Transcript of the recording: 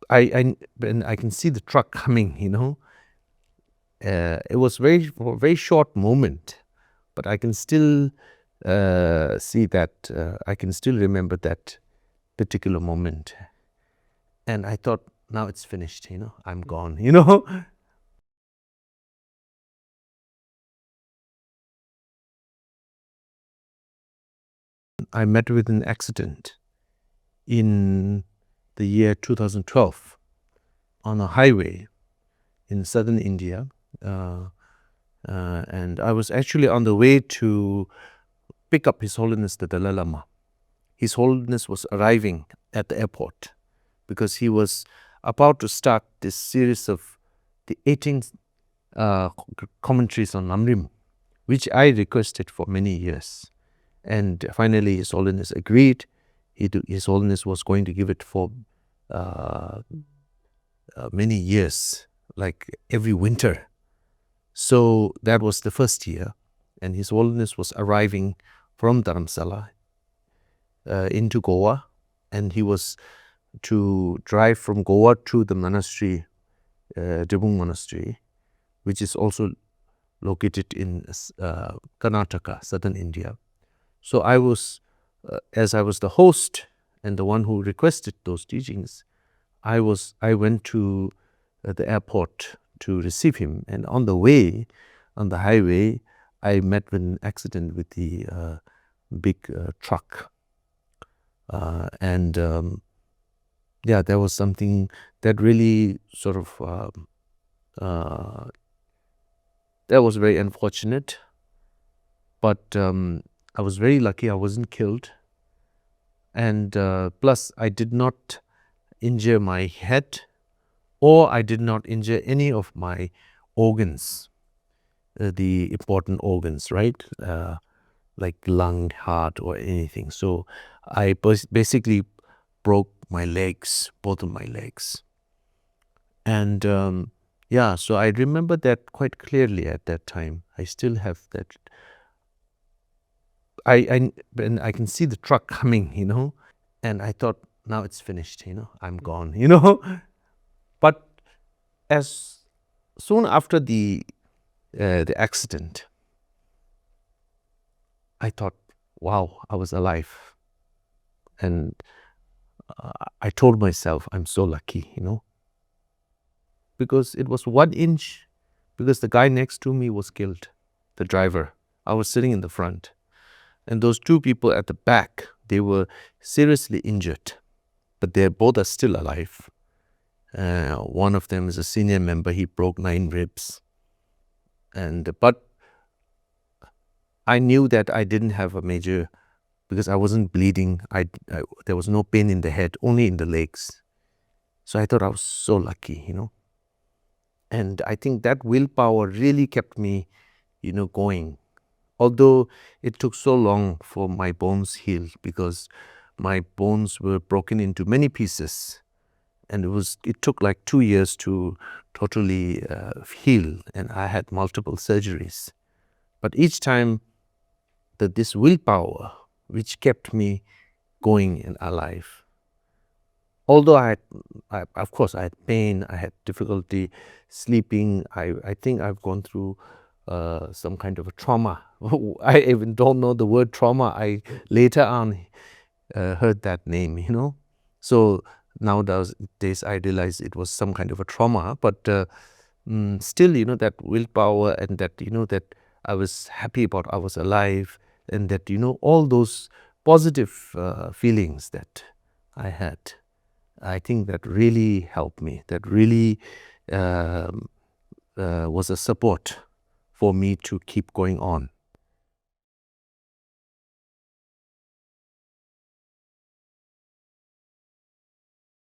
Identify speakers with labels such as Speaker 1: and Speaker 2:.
Speaker 1: when I can see the truck coming, it was for a very short moment, but I can still see that, I can still remember that particular moment. And I thought, now it's finished, I'm gone, I met with an accident in the year 2012 on a highway in southern India. And I was actually on the way to pick up His Holiness the Dalai Lama. His Holiness was arriving at the airport because he was about to start this series of the 18 commentaries on Namrim, which I requested for many years. And finally, His Holiness agreed. His Holiness was going to give it for many years, like every winter. So that was the first year, and His Holiness was arriving from Dharamsala into Goa, and he was to drive from Goa to the monastery, Debung Monastery, which is also located in Karnataka, southern India. So I was, as I was the host and the one who requested those teachings, I went to the airport to receive him, and on the way, on the highway, I met with an accident with the big truck, and yeah, there was something that really sort of that was very unfortunate, but I was very lucky I wasn't killed, and plus I did not injure my head, or I did not injure any of my organs, the important organs, right? Like lung, heart, or anything. So I basically broke my legs, both of my legs. And yeah, so I remember that quite clearly at that time. I still have that. When I can see the truck coming, and I thought, now it's finished, I'm gone, But as soon after the accident, I thought, wow, I was alive. And I told myself, I'm so lucky, because it was 1 inch, because the guy next to me was killed, the driver. I was sitting in the front. And those two people at the back, they were seriously injured, but they both are still alive. One of them is a senior member. He broke 9 ribs. But I knew that I didn't have a major, because I wasn't bleeding. There was no pain in the head, only in the legs. So I thought I was so lucky, And I think that willpower really kept me, going. Although it took so long for my bones healed, because my bones were broken into many pieces, and it took like 2 years to totally heal, and I had multiple surgeries. But each time, this willpower, which kept me going and alive. Although of course, I had pain, I had difficulty sleeping. I think I've gone through some kind of a trauma. I even don't know the word trauma. I later on heard that name, So nowadays I realize it was some kind of a trauma, but still, that willpower, and that, that I was happy about I was alive, and that, all those positive feelings that I had, I think that really helped me. That really was a support for me to keep going on.